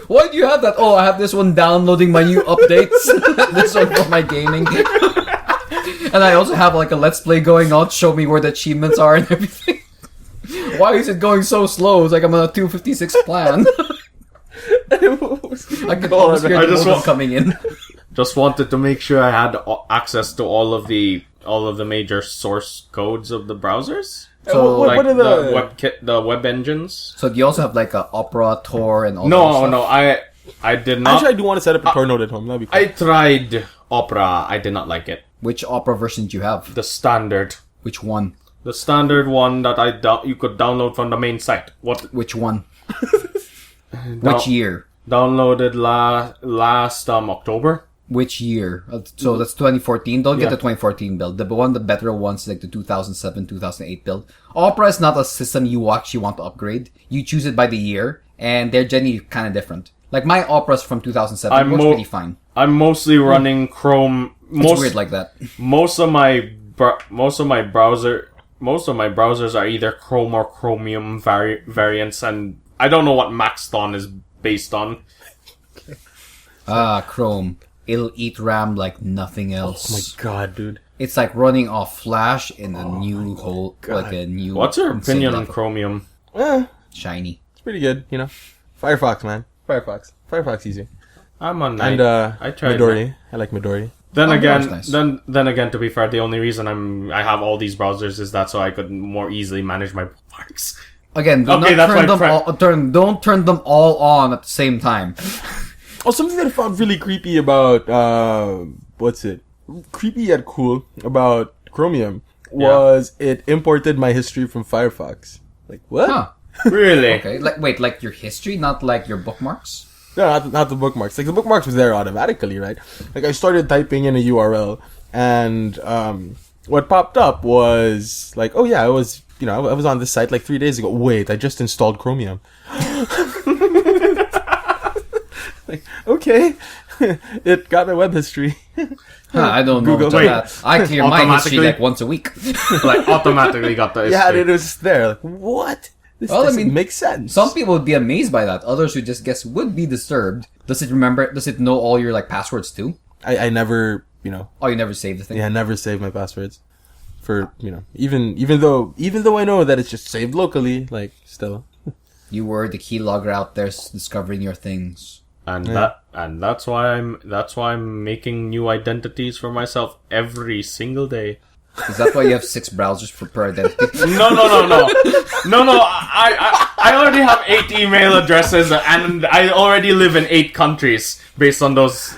Why do you have that? Oh, I have this one downloading my new updates. This one for my gaming. And I also have like a Let's Play going on, show me where the achievements are and everything. Why is it going so slow? It's like I'm on a 256 plan. I can almost hear the modem coming in. just wanted to make sure I had access to all of the major source codes of the browsers. So what are the web engines? So do you also have like a Opera, Tor, and all that stuff? No, I did not. Actually, I do want to set up a Tor node at home. That'd be cool. I tried Opera. I did not like it. Which Opera version do you have? The standard. Which one? The standard one that you could download from the main site. Which one? Which year? Downloaded last October. Which year? So that's 2014. Don't get the 2014 build. The better ones, like the 2007, 2008 build. Opera is not a system you actually want to upgrade. You choose it by the year, and they're generally kind of different. Like my Opera's from 2007 works pretty fine. I'm mostly running Chrome. It's weird like that. Most of my browsers are either Chrome or Chromium variants, and I don't know what Maxton is based on. Chrome. It'll eat RAM like nothing else. Oh my god, dude. It's like running off Flash in a new whole, like a new... What's your opinion on Chromium? Shiny. It's pretty good, you know. Firefox, man. Firefox easy. I'm on And I tried Midori. I like Midori. Then again, nice. then again, to be fair, the only reason I have all these browsers is that so I could more easily manage my bookmarks. Again, don't turn them all on at the same time. Oh, something that I found really creepy about, creepy yet cool about Chromium was it imported my history from Firefox. Like, what? Huh. Really? Okay. Like your history, not like your bookmarks? No, not the bookmarks. Like, the bookmarks was there automatically, right? Like, I started typing in a URL, and, what popped up was, like, oh yeah, I was on this site like 3 days ago. Wait, I just installed Chromium. Like, okay. It got my web history. I don't know. That. I clear my history like once a week. Like, automatically got the history. Yeah, it was there. Like, what? This doesn't make sense. Some people would be amazed by that. Others who just guess would be disturbed. Does it know all your like passwords too? I never, Oh, you never saved the thing? Yeah, I never saved my passwords. For, even though I know that it's just saved locally, like, still. You were the keylogger out there discovering your things. And that's why I'm making new identities for myself every single day. Is that why you have 6 browsers per identity? No. I already have 8 email addresses, and I already live in 8 countries based on those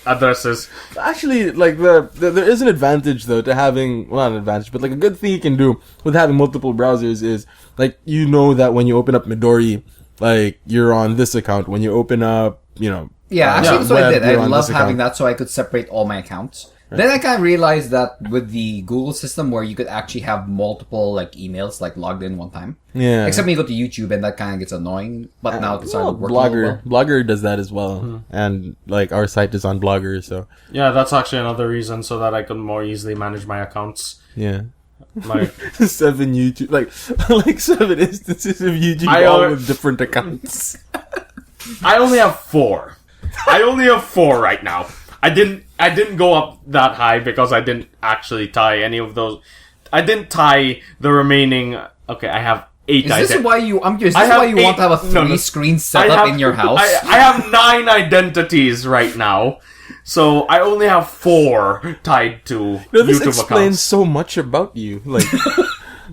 addresses. Actually, like there is an advantage though to having, well, not an advantage, but like a good thing you can do with having multiple browsers is like you know that when you open up Midori, like you're on this account. When you open up, Yeah, actually, that's what I did. I you're on love this having account. that so I could separate all my accounts. Then I kind of realized that with the Google system where you could actually have multiple like emails like logged in one time. Yeah. Except when you go to YouTube and that kind of gets annoying. But now it started working Blogger, well. Blogger does that as well, and like our site is on Blogger, so Yeah, that's actually another reason so that I can more easily manage my accounts. yeah. My 7 YouTube, like 7 instances of YouTube, I all al- with different accounts. I only have 4. I only have 4 right now. I didn't go up that high because I didn't actually tie any of those. I didn't tie the remaining. Okay, I have 8. Is this why you? I'm curious. Is I this have why you 8 want to have a no, no. 3-screen setup in your house? I have 9 identities right now, so I only have 4 tied to No, this YouTube explains accounts. so much about you.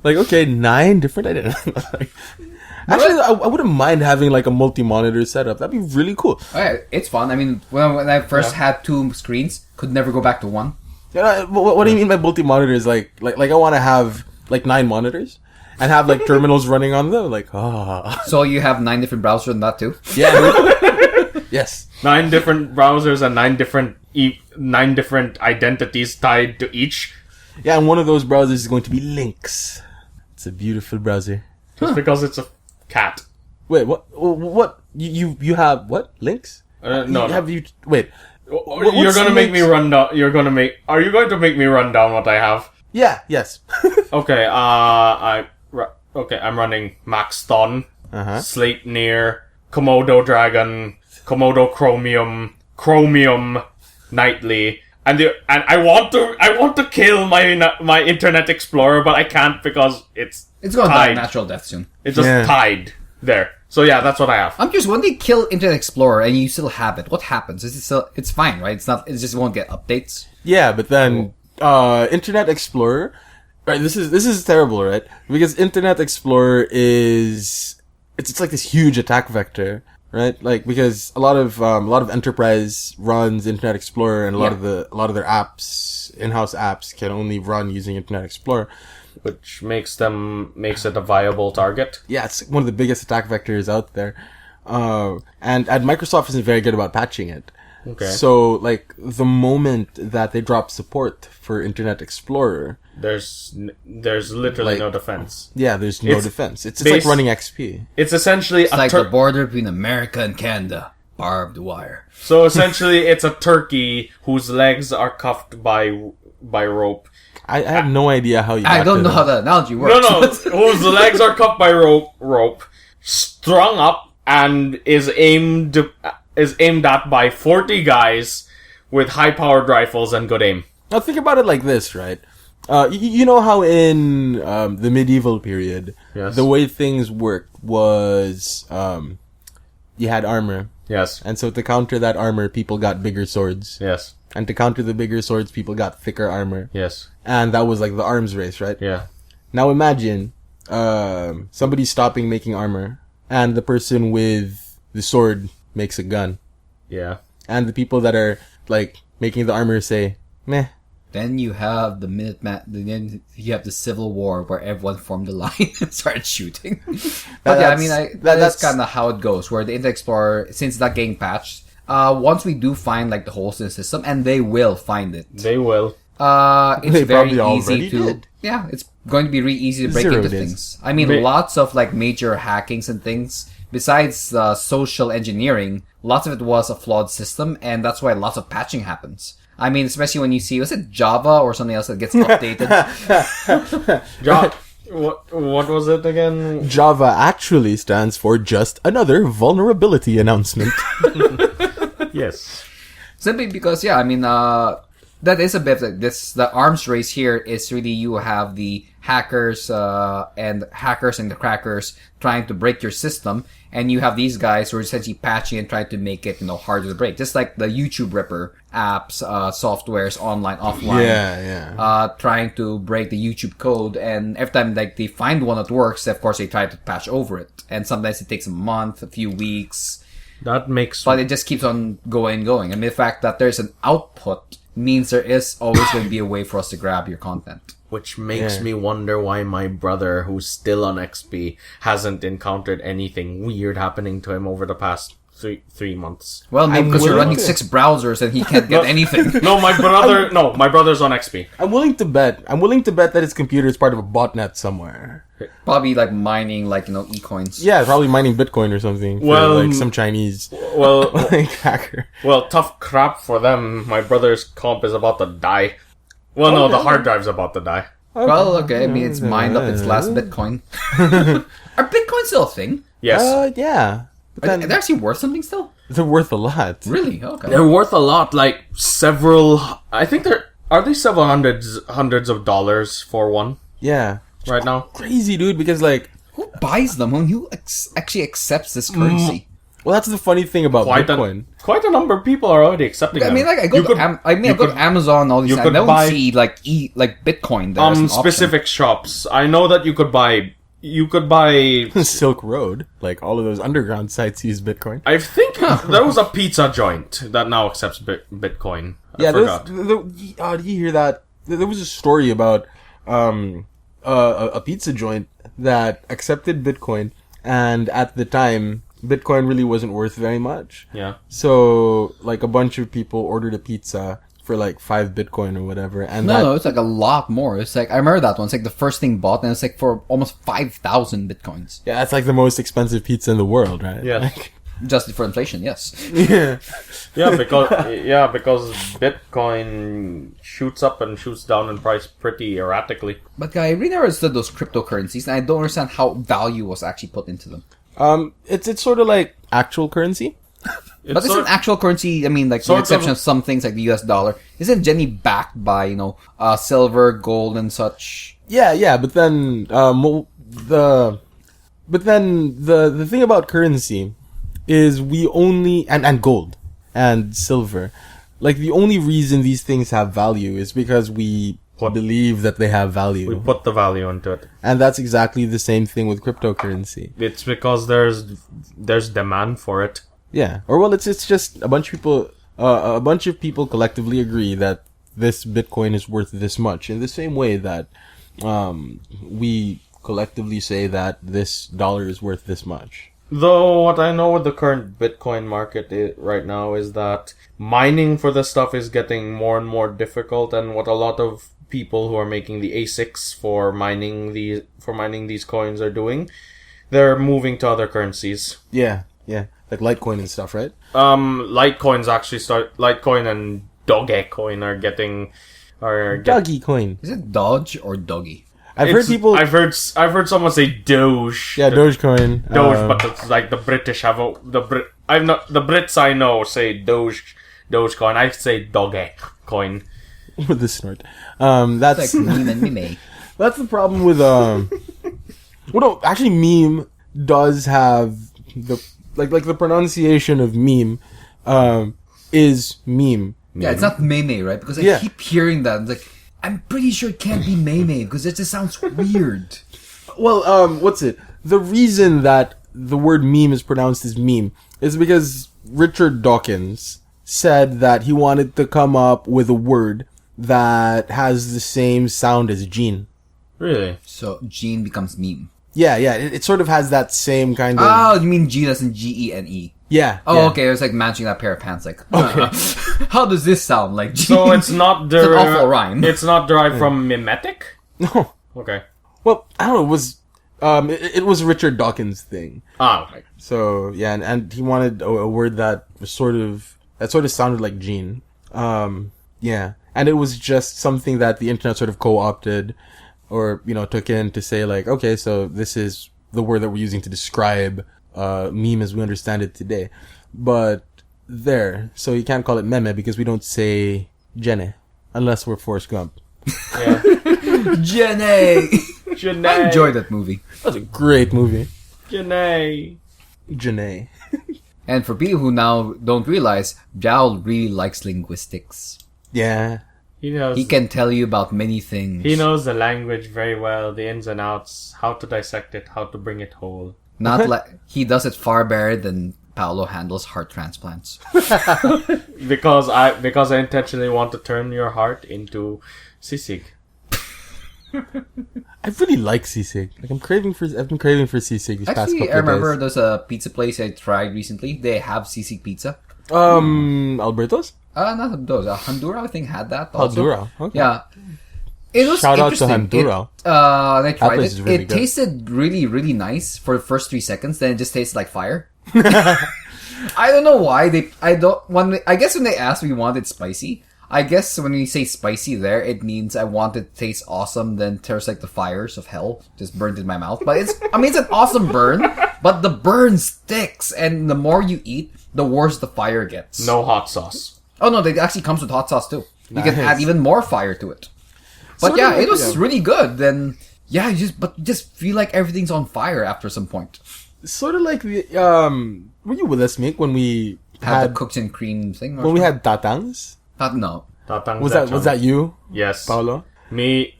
Like okay, 9 different identities. Actually, I wouldn't mind having like a multi-monitor setup. That'd be really cool. Okay, it's fun. I mean, when I first had 2 screens, could never go back to 1. What do you mean by multi-monitors? Like I want to have like 9 monitors and have like terminals running on them. Like So you have 9 different browsers on that too? yeah. Yes. 9 different browsers and 9 different identities tied to each. Yeah, and one of those browsers is going to be Lynx. It's a beautiful browser. Just because it's a cat. Wait, what? What? You have what? Lynx? No. Have you? Wait. You're gonna make me run down. Are you going to make me run down what I have? Yeah. Yes. Okay. I'm running Maxthon, Sleipnir, Komodo Dragon, Komodo Chromium Nightly, and I want to kill my Internet Explorer, but I can't because it's going to die a tied. natural death soon. It's just tied there. So yeah, that's what I have. I'm curious, when they kill Internet Explorer and you still have it, what happens? Is it still? It's fine, right? It just won't get updates. Yeah, but then Internet Explorer. Right. This is terrible, right? Because Internet Explorer is it's like this huge attack vector. Right, like because a lot of enterprise runs Internet Explorer, and a lot of their apps, in-house apps, can only run using Internet Explorer, Which makes it a viable target. Yeah, it's one of the biggest attack vectors out there, and Microsoft isn't very good about patching it. Okay. So like the moment that they drop support for Internet Explorer, There's literally no defense. yeah, there's no It's defense. It's like running XP. It's essentially It's like the border between America and Canada. Barbed wire. So essentially, it's a turkey whose legs are cuffed by rope. I have no idea how you. I got don't to know that. how the analogy works. No, whose legs are cuffed by rope, strung up, and is aimed at by 40 guys with high-powered rifles and good aim. Now think about it like this, right? You know how in the medieval period, Yes. the way things worked was you had armor, Yes. and so to counter that armor, people got bigger swords, Yes. and to counter the bigger swords, people got thicker armor, Yes. and that was like the arms race, right? Yeah. Now imagine somebody stopping making armor, and the person with the sword makes a gun, Yeah. and the people that are like making the armor say, "Meh." Then you have the Minuteman. Then you have the Civil War where everyone formed a line and started shooting. But yeah, I mean, that's kind of how it goes. Where the Internet Explorer, since that getting patched, once we do find like the holes in the system, and they will find it. They will. It's They very probably easy already to. did. Yeah, it's going to be really easy to break Zero into it is. things. I mean, They- lots of like major hackings and things. Besides social engineering, lots of it was a flawed system, and that's why lots of patching happens. I mean, especially when you see, was it Java or something else that gets updated? What was it again? Java actually stands for just another vulnerability announcement. Yes. Simply because, yeah, I mean, that is a bit like this. The arms race here is really you have the hackers and the crackers trying to break your system, and you have these guys who are essentially patching and trying to make it harder to break, just like the YouTube Ripper apps, softwares, online, offline, trying to break the YouTube code. And every time they find one that works, of course they try to patch over it, and sometimes it takes a month, a few weeks. But it just keeps on going. I mean, the fact that there's an output means there is always going to be a way for us to grab your content. Which makes me wonder why my brother, who's still on XP, hasn't encountered anything weird happening to him over the past three months. Well, maybe because you're running 6 browsers and he can't get anything. No, my brother's on XP. I'm willing to bet that his computer is part of a botnet somewhere. Probably mining e-coins. Yeah, probably mining Bitcoin or something. Well, for, some Chinese hacker. Well, tough crap for them. My brother's comp is about to die. Well, no, the hard drive's about to die. Well, okay, I mean, it's mined up its last Bitcoin. Are Bitcoins still a thing? Yes. Yeah. Are they actually worth something still? They're worth a lot. Really? Okay. They're worth a lot, I think are they several hundreds of dollars for one? Yeah. Right now? Crazy, dude, because who buys them? Who actually accepts this currency? Well, that's the funny thing about Bitcoin. Quite a number of people are already accepting them. I mean, I go to Amazon, all these times. I don't see Bitcoin there as an specific option. shops. I know that you could buy Silk Road, all of those underground sites use Bitcoin. I think there was a pizza joint that now accepts Bitcoin. I forgot. Did you hear that? There was a story about a pizza joint that accepted Bitcoin, and at the time, Bitcoin really wasn't worth very much. Yeah. So, a bunch of people ordered a pizza for 5 Bitcoin or whatever. And no, it's a lot more. It's I remember that one. It's the first thing bought, and it's for almost 5,000 Bitcoins. Yeah, that's the most expensive pizza in the world, right? Yeah. Just for inflation, yes. Yeah. because Bitcoin shoots up and shoots down in price pretty erratically. But I really never understood those cryptocurrencies, and I don't understand how value was actually put into them. It's sort of like actual currency. But isn't actual currency, I mean, with the exception of some things like the US dollar, isn't Jenny backed by, silver, gold, and such? Yeah, but then, the thing about currency is we only, and gold, and silver, the only reason these things have value is because we believe that they have value. We put the value into it. And that's exactly the same thing with cryptocurrency. It's because there's demand for it. Yeah. Or it's just a bunch of people collectively agree that this Bitcoin is worth this much, in the same way that we collectively say that this dollar is worth this much. Though what I know with the current Bitcoin market right now is that mining for this stuff is getting more and more difficult, and what a lot of people who are making the ASICs for mining these coins are doing, they're moving to other currencies. Yeah. Like Litecoin and stuff, right? Litecoin and Dogecoin are getting Dogecoin. Is it Dodge or Doggy? I've heard someone say Doge. Yeah, Dogecoin. But it's the British have the Brits I know say Dogecoin. I say Dogecoin. With the snort. That's meme and meme. That's the problem with well, no, actually, meme does have the the pronunciation of meme is meme. Yeah, it's not meme, right? Because I keep hearing that. It's I'm pretty sure it can't be meme because it just sounds weird. Well, what's it? The reason that the word meme is pronounced as meme is because Richard Dawkins said that he wanted to come up with a word that has the same sound as gene. Really? So gene becomes meme. Yeah. It sort of has that same kind of... Oh, you mean gene as in Gene? Yeah. Oh, okay. It was matching that pair of pants. Okay. How does this sound like gene? So it's not it's an awful rhyme. It's not derived from mimetic? No. Okay. Well, I don't know. It was a Richard Dawkins thing. Okay. So, yeah, and he wanted a word that was sort of sounded like gene. Yeah. And it was just something that the internet sort of co-opted or, took in to say okay, so this is the word that we're using to describe meme as we understand it today. But so you can't call it meme because we don't say Jenny unless we're Forrest Gump. Yeah. Jenny. Janae. I enjoyed that movie. That was a great movie. Janae. Janae. And for people who now don't realize, Jowl really likes linguistics. Yeah. He knows. He can tell you about many things. He knows the language very well, the ins and outs, how to dissect it, how to bring it whole. Not like he does it far better than Paolo handles heart transplants. Because I intentionally want to turn your heart into sisig. I really like sisig. Like I've been craving for sisig these past Actually, couple I remember of days. there's a pizza place I tried recently. They have sisig pizza. Alberto's? Not those. Hondura, I think, had that also. Hondura. Okay. Yeah. It was Shout out to interesting. Hondura. I tried place it. is really It good. tasted really, really nice for the first 3 seconds. Then it just tasted like fire. I don't know why I guess when they asked me wanted spicy. I guess when we say spicy there, it means I want it to taste awesome. Then there's like the fires of hell just burned in my mouth. But it's an awesome burn. But the burn sticks, and the more you eat, the worse the fire gets. No hot sauce. Oh no, it actually comes with hot sauce too. You can Nice. add even more fire to it. But Sort of yeah, like- it was yeah. really good. Then yeah, you just feel like everything's on fire after some point. Sort of like the were you with us, Mick, when we Had had the cooks and cream thing. Or when we something? had tatangs? No. Tatang Was Zechon. that you, Yes. Paolo? Me.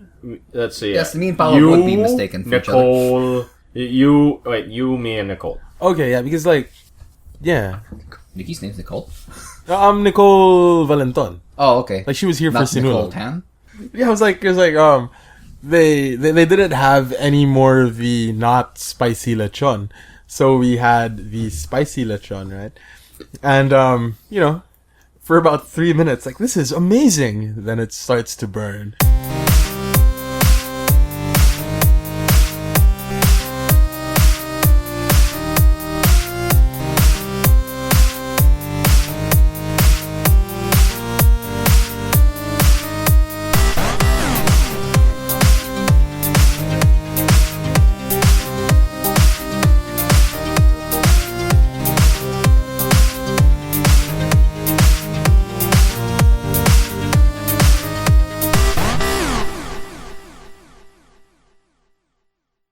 Let's see. Yes, me and Paolo would be mistaken for each other. Nicole. You, me, and Nicole. Okay, yeah, because like, yeah, Nikki's name's Nicole. Nicole Valenton. Oh, okay. Like she was here Not for Nicole Sinulog. Tan. Yeah, it was like they didn't have any more of the not spicy lechon, so we had the spicy lechon, right? And for about 3 minutes, like this is amazing. Then it starts to burn.